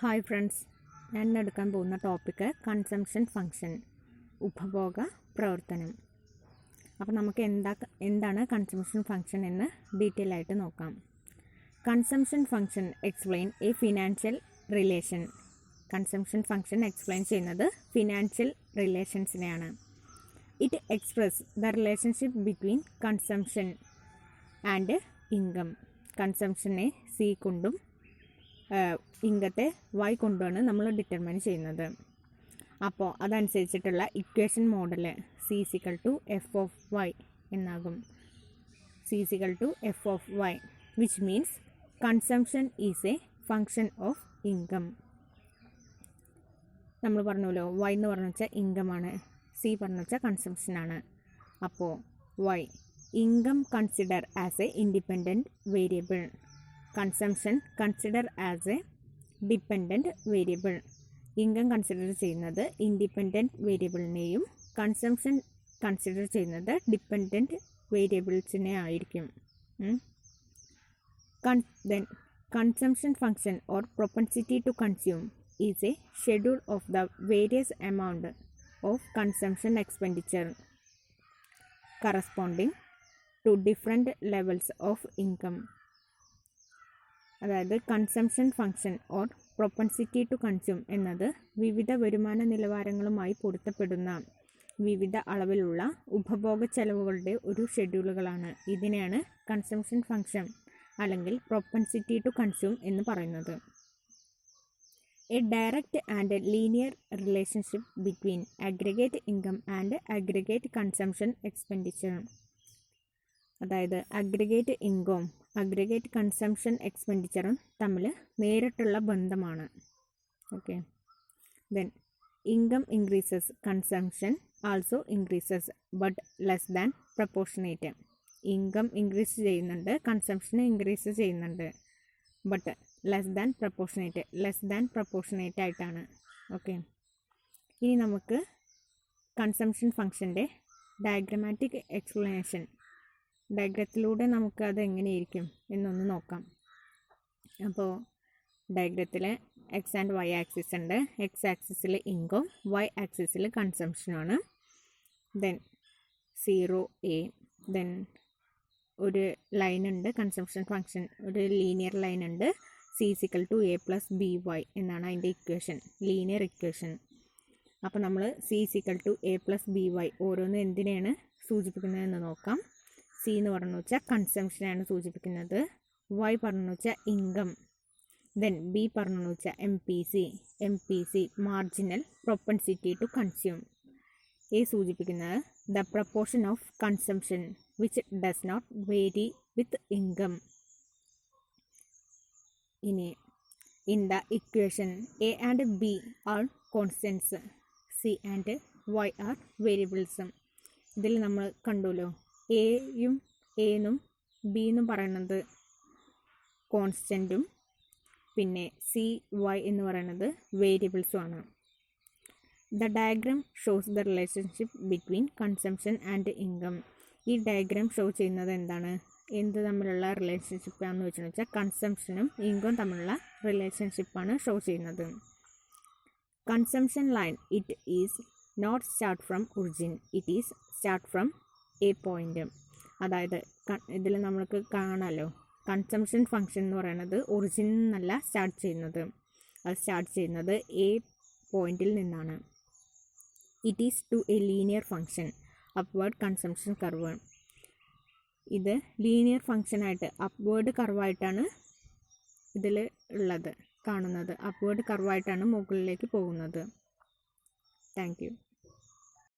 Hi friends, ഞാൻ ഇന്ന് എടുക്കാൻ പോകുന്ന ടോപ്പിക്ക് കൺസംഷൻ ഫംഗ്ഷൻ, ഉപഭോഗ പ്രവർത്തനം. അപ്പോൾ നമുക്ക് എന്താണ് കൺസംഷൻ ഫംഗ്ഷൻ എന്ന് ഡീറ്റെയിൽ ആയിട്ട് നോക്കാം. Consumption function explain a financial relation. Consumption function explain ചെയ്യുന്നത് ഫിനാൻഷ്യൽ റിലേഷൻസിനെയാണ്. It express the relationship between consumption and income. കൺസംഷനെ സി കൊണ്ടും ഇൻകത്തെ y കൊണ്ടുമാണ് നമ്മൾ ഡിറ്റർമൈൻ ചെയ്യുന്നത്. അപ്പോൾ അതനുസരിച്ചിട്ടുള്ള equation model C = f of y എന്നാകും. C = f of y, which means consumption is a function of income. നമ്മൾ പറഞ്ഞല്ലോ y എന്ന് പറഞ്ഞു വെച്ചാൽ ഇൻകം ആണ്, C പറഞ്ഞു വെച്ചാൽ കൺസംഷൻ ആണ്. അപ്പോൾ y income consider as a independent variable, consumption consider as a dependent variable. Income consider ചെയ്യുന്നത് ഇൻഡിപെൻഡൻറ്റ് വേരിയബിളിനെയും കൺസംഷൻ കൺസിഡർ ചെയ്യുന്നത് ഡിപ്പെൻഡൻറ്റ് വേരിയബിൾസിനെ ആയിരിക്കും. Then consumption function or propensity to consume is a schedule of the various amount of consumption expenditure corresponding to different levels of income. അതായത് consumption function or propensity to consume എന്നത് വിവിധ വരുമാന നിലവാരങ്ങളുമായി പൊരുത്തപ്പെടുന്ന വിവിധ അളവിലുള്ള ഉപഭോഗ ചെലവുകളുടെ ഒരു ഷെഡ്യൂളുകളാണ്. ഇതിനെയാണ് കൺസംഷൻ ഫംഗ്ഷൻ അല്ലെങ്കിൽ പ്രൊപ്പൻസിറ്റി ടു കൺസ്യൂം എന്ന് പറയുന്നത്. A direct and linear relationship between aggregate income and aggregate consumption expenditure. അതായത് അഗ്രിഗേറ്റ് ഇൻകവും അഗ്രിഗേറ്റ് കൺസംഷൻ എക്സ്പെൻഡിച്ചറും തമ്മിൽ നേരിട്ടുള്ള ബന്ധമാണ്. Okay, then income increases, consumption also increases but less than proportionate. Income increase ചെയ്യുന്നുണ്ട്, consumption increase ചെയ്യുന്നുണ്ട്, but less than proportionate ആയിട്ടാണ്. Okay, ഇനി നമുക്ക് consumption ഫംഗ്ഷൻ്റെ diagrammatic explanation, ഡയഗ്രത്തിലൂടെ നമുക്ക് അത് എങ്ങനെയിരിക്കും എന്നൊന്ന് നോക്കാം. അപ്പോൾ ഡയഗ്രത്തിൽ എക്സ് ആൻഡ് വൈ ആക്സിസ് ഉണ്ട്. എക്സ് ആക്സിസിൽ ഇൻകം, വൈ ആക്സിസിൽ കൺസംഷനാണ്. ദെൻ 0a, ദെൻ ഒരു ലൈൻ ഉണ്ട്, കൺസംഷൻ ഫംഗ്ഷൻ ഒരു ലീനിയർ ലൈൻ ഉണ്ട്. C = a + by എന്നാണ് അതിൻ്റെ ഇക്വേഷൻ, ലീനിയർ ഇക്വേഷൻ. അപ്പോൾ നമ്മൾ C = a + by ഓരോന്ന് എന്തിനെയാണ് സൂചിപ്പിക്കുന്നതെന്ന് നോക്കാം. C എന്ന് പറഞ്ഞു വെച്ചാൽ കൺസംഷനാണ് സൂചിപ്പിക്കുന്നത്, Y പറഞ്ഞു വെച്ചാൽ ഇൻകം, ദെൻ B പറഞ്ഞു വെച്ചാൽ M P C marginal propensity to consume. A സൂചിപ്പിക്കുന്നത് the proportion of consumption which does not vary with income. ഇനി in the equation A and B are constants, C and Y are വേരിയബിൾസും. ഇതിൽ നമ്മൾ കണ്ടുല്ലോ, എയും എന്നും B എന്നും പറയുന്നത് കോൺസ്റ്റൻറ്റും പിന്നെ CY എന്ന് പറയുന്നത് വേരിയബിൾസുമാണ്. The diagram shows the relationship between consumption and income. ഈ ഡയഗ്രാം ഷോ ചെയ്യുന്നത് എന്താണ്, എന്ത് തമ്മിലുള്ള റിലേഷൻഷിപ്പാണെന്ന് വെച്ചാൽ കൺസംഷനും ഇൻകവും തമ്മിലുള്ള റിലേഷൻഷിപ്പാണ് ഷോ ചെയ്യുന്നത്. Consumption line it is not start from origin, it is start from a point. അതായത് ഇതിൽ നമ്മൾക്ക് കാണാമല്ലോ, കൺസംഷൻ ഫംഗ്ഷൻ എന്ന് പറയുന്നത് ഒറിജിനിൽ നിന്നല്ല സ്റ്റാർട്ട് ചെയ്യുന്നത്, അത് സ്റ്റാർട്ട് ചെയ്യുന്നത് എ പോയിന്റിൽ നിന്നാണ്. It is to a linear function upward consumption curve. ഇത് ലീനിയർ ഫംഗ്ഷനായിട്ട് അപ്വേർഡ് കർവായിട്ടാണ് ഇതിൽ ഉള്ളത് കാണുന്നത്, അപ്വേർഡ് കർവായിട്ടാണ് മുകളിലേക്ക് പോകുന്നത്. Thank U.